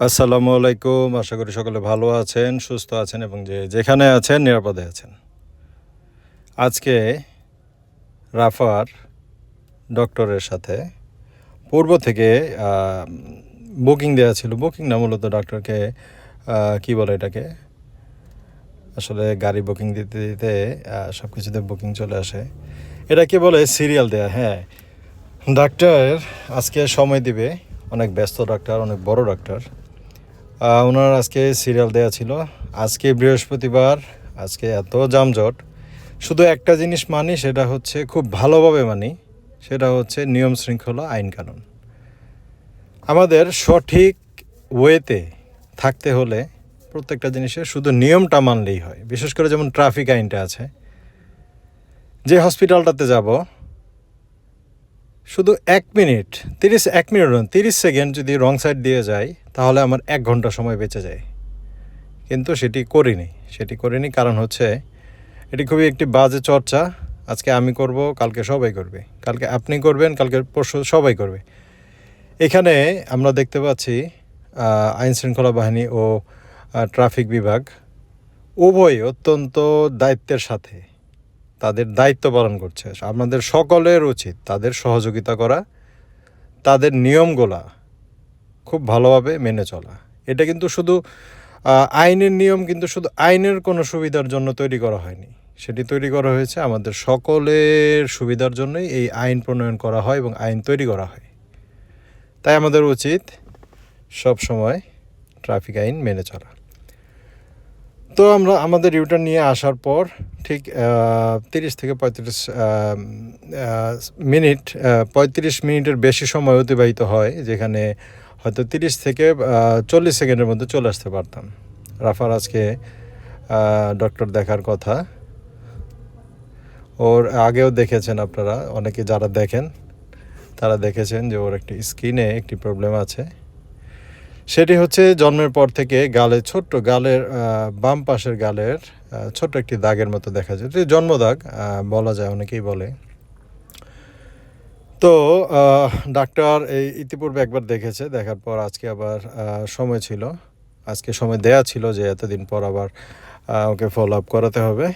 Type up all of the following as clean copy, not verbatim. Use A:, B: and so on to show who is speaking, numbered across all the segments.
A: আসসালামু আলাইকুম। আশা করি সকলে ভালো আছেন, সুস্থ আছেন এবং যেখানে আছেন নিরাপদে আছেন। আজকে রাফার ডক্টরের সাথে পূর্ব থেকে বুকিং দেওয়া ছিল। বুকিং না, মূলত ডক্টরকে কি বলে এটাকে, আসলে গাড়ি বুকিং দিতে দিতে সব কিছুতে বুকিং চলে আসে। এটাকে বলে সিরিয়াল দেয়া। হ্যাঁ, ডাক্তার আজকে সময় দিবে, অনেক ব্যস্ত ডাক্তার, অনেক বড় ডাক্তার। ওনার আজকে সিরিয়াল দেয়া ছিল। আজকে বৃহস্পতিবার, আজকে এত যানজট। শুধু একটা জিনিস মানি, সেটা হচ্ছে খুব ভালোভাবে মানি, সেটা হচ্ছে নিয়ম শৃঙ্খলা, আইন কানুন। আমাদের সঠিক ওয়েতে থাকতে হলে প্রত্যেকটা জিনিসের শুধু নিয়মটা মানলেই হয়। বিশেষ করে যেমন ট্রাফিক আইনটা আছে, যে হসপিটালটাতে যাব শুধু 1 মিনিট 30 সেকেন্ড যদি রং সাইড দিয়ে যাই, তাহলে আমার 1 ঘন্টা সময় বেঁচে যায়। কিন্তু সেটি করিনি কারণ হচ্ছে এটি খুবই একটি বাজে চর্চা। আজকে আমি করব, কালকে সবাই করবে, কালকে আপনি করবেন, কালকে পরশু সবাই করবে। এখানে আমরা দেখতে পাচ্ছি আইন শৃঙ্খলা বাহিনী ও ট্রাফিক বিভাগ উভয় অত্যন্ত দায়িত্বের সাথে তাদের দায়িত্ব পালন করছে। আমাদের সকলের উচিত তাদের সহযোগিতা করা, তাদের নিয়মগুলা খুব ভালোভাবে মেনে চলা। এটা কিন্তু শুধু আইনের নিয়ম, কিন্তু শুধু আইনের কোনো সুবিধার জন্য তৈরি করা হয়নি। সেটি তৈরি করা হয়েছে আমাদের সকলের সুবিধার জন্যই। এই আইন প্রণয়ন করা হয় এবং আইন তৈরি করা হয়। তাই আমাদের উচিত সব সময় ট্রাফিক আইন মেনে চলা। তো আমরা আমাদের ইউটার্ন নিয়ে আসার পর ঠিক 30 থেকে 35 মিনিট, 35 মিনিটের বেশি সময় অতিবাহিত হয়, যেখানে হয়তো 30 থেকে 40 সেকেন্ডের মধ্যে চলে আসতে পারতাম। রাফার আজকে ডক্টর দেখার কথা। ওর আগেও দেখেছেন আপনারা, অনেকে যারা দেখেন তারা দেখেছেন যে ওর একটি স্কিনে একটি প্রবলেম আছে। সেটি হচ্ছে জন্মের পর থেকে গালের বাম পাশের গালের ছোট্ট একটি দাগের মতো দেখা যায়। জন্মদাগ বলা যায়, অনেকেই বলে। তো ডাক্তার ইতিপূর্বে একবার দেখেছে, দেখার পর আজকে আবার সময় ছিল, আজকে সময় দেয়া ছিল যে এতদিন পর আবার ওকে ফলো আপ করাতে হবে।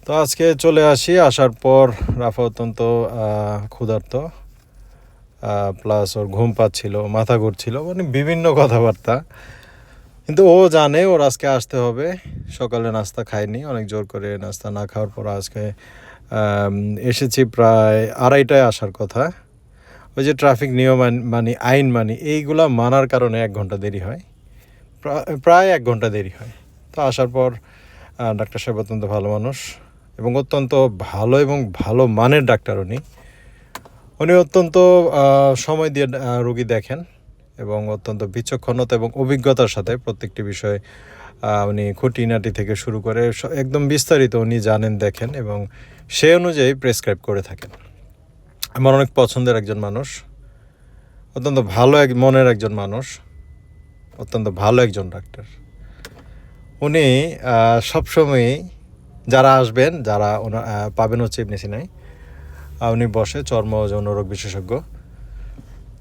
A: তো আজকে চলে আসার পর রাফা অত্যন্ত ক্ষুধার্ত, প্লাস ওর ঘুম পাচ্ছিল, মাথা ঘুরছিল, মানে বিভিন্ন কথাবার্তা। কিন্তু ও জানে ওর আজকে আসতে হবে। সকালে নাস্তা খায়নি, অনেক জোর করে নাস্তা না খাওয়ার পর আজকে এসেছি প্রায় 2:30টায় আসার কথা। ওই যে ট্রাফিক নিয়ম মানি, আইন মানি, এইগুলা মানার কারণে 1 ঘন্টা দেরি হয়, প্রায় 1 ঘন্টা দেরি হয়। তো আসার পর ডাক্তার সাহেব অত্যন্ত ভালো মানুষ এবং অত্যন্ত ভালো মানের ডাক্তার। উনি অত্যন্ত সময় দিয়ে রোগী দেখেন এবং অত্যন্ত বিচক্ষণতা এবং অভিজ্ঞতার সাথে প্রত্যেকটি বিষয় উনি খুঁটিনাটি থেকে শুরু করে একদম বিস্তারিত উনি জানেন, দেখেন এবং সে অনুযায়ী প্রেসক্রাইব করে থাকেন। আমার অনেক পছন্দের একজন মানুষ, অত্যন্ত ভালো মনের একজন মানুষ, অত্যন্ত ভালো একজন ডাক্তার। উনি সবসময়ই যারা আসবেন, যারা পাবেন হচ্ছে ইবনে সিনায়, উনি বসে চর্ম ও যৌনরোগ বিশেষজ্ঞ।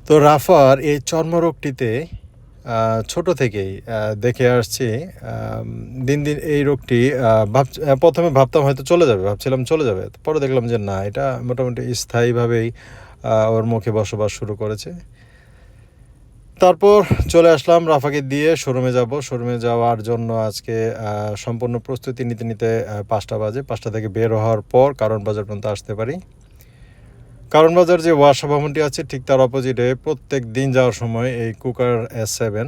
A: তো রাফার এই চর্মরোগটিতে ছোট থেকেই দেখে আসছি। দিন দিন এই রোগটি প্রথমে ভাবতাম হয়তো ভাবছিলাম চলে যাবে, পরে দেখলাম যে না, এটা মোটামুটি স্থায়ীভাবেই ওর মুখে বসবাস শুরু করেছে। তারপর চলে আসলাম রাফাকে দিয়ে শোরুমে যাওয়ার জন্য। আজকে সম্পূর্ণ প্রস্তুতি নিতে নিতে 5টা বাজে। 5টা থেকে বের হওয়ার পর কারণ বাজার পর্যন্ত আসতে পারি। কারণ বাজার যে ওয়াসা ভবনটি আছে, ঠিক তার অপোজিটে প্রত্যেক দিন যাওয়ার সময় এই কুকার S7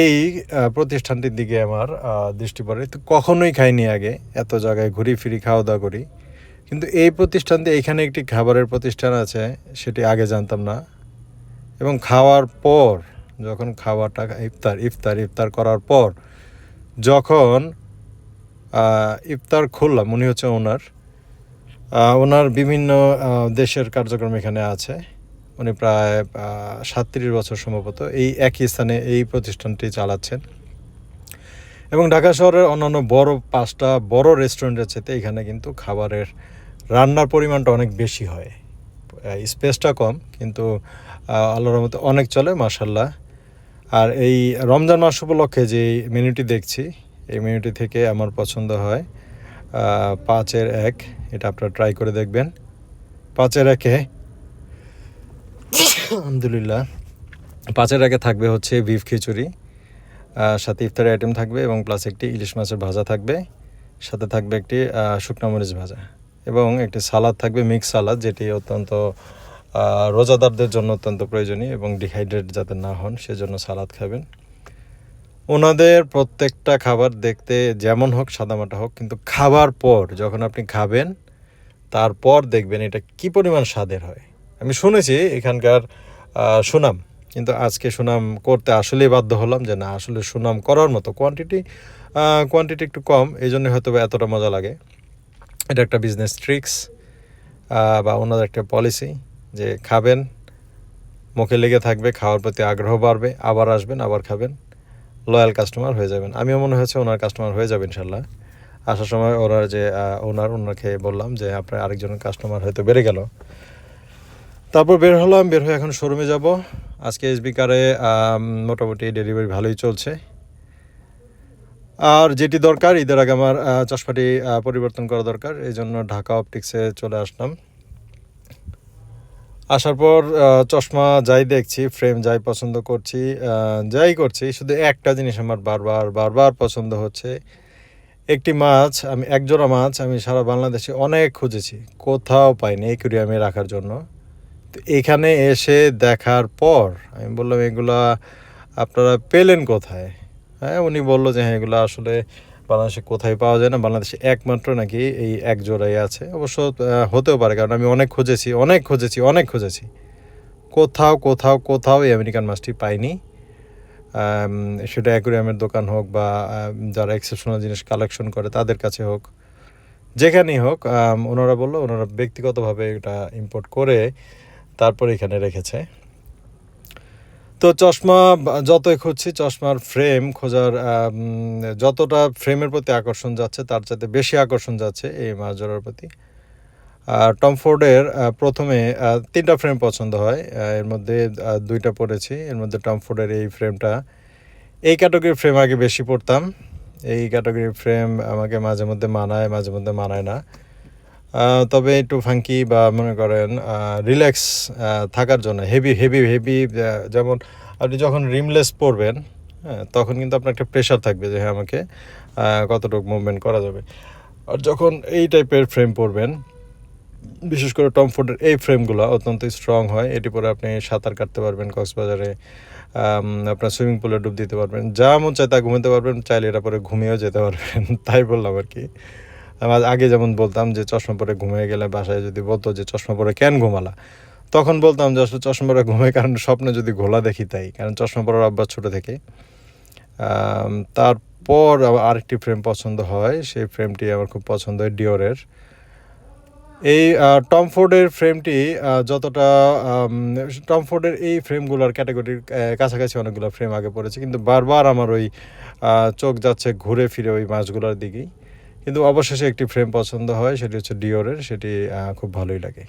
A: এই প্রতিষ্ঠানটির দিকে আমার দৃষ্টি পড়ে। তো কখনোই খাইনি আগে, এত জায়গায় ঘুরি ফিরি, খাওয়া দাওয়া করি, কিন্তু এই প্রতিষ্ঠানটি, এইখানে একটি খাবারের প্রতিষ্ঠান আছে, সেটি আগে জানতাম না। এবং খাওয়ার পর যখন খাওয়াটা ইফতার করার পর যখন ইফতার খুললাম, উনি হচ্ছে ওনার বিভিন্ন দেশের কার্যক্রম এখানে আছে। উনি প্রায় 37 বছর সম্ভবত এই একই স্থানে এই প্রতিষ্ঠানটি চালাচ্ছেন এবং ঢাকা শহরের অন্যান্য 5টা বড় রেস্টুরেন্টের চাইতে এখানে কিন্তু খাবারের রান্নার পরিমাণটা অনেক বেশি হয়। স্পেসটা কম, কিন্তু আল্লাহর রহমতে অনেক চলে মাশাল্লাহ। আর এই রমজান মাস উপলক্ষে যে মেনুটি দেখছি, এই মেনুটি থেকে আমার পছন্দ হয় 5-এর 1। এটা আপনারা ট্রাই করে দেখবেন। 5-এর 1-এ আলহামদুলিল্লাহ 5-এর 1-এ থাকবে হচ্ছে বিফ খিচুড়ি, সাথে ইফতারি আইটেম থাকবে এবং প্লাস একটি ইলিশ মাছের ভাজা থাকবে, সাথে থাকবে একটি শুকনো মরিচ ভাজা এবং একটি সালাদ থাকবে, মিক্স সালাদ, যেটি অত্যন্ত রোজাদারদের জন্য অত্যন্ত প্রয়োজনীয় এবং ডিহাইড্রেট যাতে না হন সেজন্য সালাদ খাবেন। ওনাদের প্রত্যেকটা খাবার দেখতে যেমন হোক সাদামাটা হোক, কিন্তু খাবার পর যখন আপনি খাবেন তারপর দেখবেন এটা কি পরিমাণ স্বাদের হয়। আমি শুনেছি এখানকার সুনাম, কিন্তু আজকে সুনাম করতে আসলেই বাধ্য হলাম যে না, আসলে সুনাম করার মতো কোয়ান্টিটি একটু কম, এই জন্য হয়তো এতটা মজা লাগে। এটা একটা বিজনেস ট্রিক্স বা ওনাদের একটা পলিসি যে খাবেন, মুখে লেগে থাকবে, খাওয়ার প্রতি আগ্রহ বাড়বে, আবার আসবেন, আবার খাবেন, লয়াল কাস্টমার হয়ে যাবেন। আমিও মনে হচ্ছে ওনার কাস্টমার হয়ে যাবে ইনশাল্লাহ। আসার সময় ওনার যে ওনাকে বললাম যে আপনার আরেকজনের কাস্টমার হয়তো বেড়ে গেল। তারপর বের হলাম, বের হয়ে এখন শোরুমে যাব। আজকে এসবি কারে মোটামুটি ডেলিভারি ভালোই চলছে। আর যেটি দরকার, ঈদের আগে আমার চশমাটি পরিবর্তন করা দরকার, এই জন্য ঢাকা অপটিক্সে চলে আসলাম। আসার পর চশমা যাই দেখছি, ফ্রেম যাই পছন্দ করছি, যাই করছি, শুধু একটা জিনিস আমার বারবার পছন্দ হচ্ছে। এক জোড়া মাছ আমি সারা বাংলাদেশে অনেক খুঁজেছি, কোথাও পাইনি অ্যাকুরিয়ামে রাখার জন্য। তো এখানে এসে দেখার পর আমি বললাম, এগুলা আপনারা পেলেন কোথায়? হ্যাঁ, উনি বললো যে হ্যাঁ, এগুলো আসলে বাংলাদেশে কোথায় পাওয়া যায় না, বাংলাদেশে একমাত্র নাকি এই এক জোড়াই আছে। অবশ্য হতেও পারে, কারণ আমি অনেক খুঁজেছি, কোথাও এই আমেরিকান মাছটি পাইনি। সেটা অ্যাকুরিয়ামের দোকান হোক বা যারা এক্সেপশনাল জিনিস কালেকশন করে তাদের কাছে হোক, যেখানেই হোক, ওনারা বললো ওনারা ব্যক্তিগতভাবে এটা ইম্পোর্ট করে তারপর এখানে রেখেছে। তো চশমা যতই খুঁজছি, চশমার ফ্রেম খোঁজার যতটা ফ্রেমের প্রতি আকর্ষণ যাচ্ছে তার চাইতে বেশি আকর্ষণ যাচ্ছে এই মাছ ধরার প্রতি। টম ফোর্ডের প্রথমে 3টা ফ্রেম পছন্দ হয়, এর মধ্যে 2টা পড়েছি। এর মধ্যে টম ফোর্ডের এই ফ্রেমটা, এই ক্যাটাগরির ফ্রেম আগে বেশি পড়তাম। এই ক্যাটাগরির ফ্রেম আমাকে মাঝে মধ্যে মানায় না। তবে একটু ফাঙ্কি বা মনে করেন রিল্যাক্স থাকার জন্য হেভি যেমন আপনি যখন রিমলেস পরবেন, হ্যাঁ, তখন কিন্তু আপনার একটা প্রেশার থাকবে যে হ্যাঁ, আমাকে কতটুকু মুভমেন্ট করা যাবে। আর যখন এই টাইপের ফ্রেম পরবেন, বিশেষ করে টম ফোর্ডের এই ফ্রেমগুলো অত্যন্ত স্ট্রং হয়, এটি পরে আপনি সাঁতার কাটতে পারবেন কক্সবাজারে, আপনার সুইমিং পুলে ডুব দিতে পারবেন, যা মন চায় তা ঘুমাতে পারবেন, চাইলে এটা পরে ঘুমিয়েও যেতে পারবেন। তাই বললাম আর কি। আমার আগে যেমন বলতাম যে চশমা পরে ঘুমিয়ে গেলে, বাসায় যদি বলতো যে চশমা পরে কেন ঘুমালা, তখন বলতাম যে আসলে চশমা পরে ঘুমাই কারণ স্বপ্নে যদি ঘোলা দেখি তাই, কারণ চশমা পরার অভ্যাস ছোটো থেকে। তারপর আরেকটি ফ্রেম পছন্দ হয়, সেই ফ্রেমটি আমার খুব পছন্দ হয় ডিওরের। এই টম ফোর্ডের ফ্রেমটি যতটা টম ফোর্ডের এই ফ্রেমগুলোর ক্যাটাগরির কাছাকাছি অনেকগুলো ফ্রেম আগে পড়েছে, কিন্তু বারবার আমার ওই চোখ যাচ্ছে ঘুরে ফিরে ওই মাছগুলোর দিকেই। কিন্তু অবশেষে একটি ফ্রেম পছন্দ হয়, সেটি হচ্ছে ডিওরের, সেটি খুব ভালোই লাগে।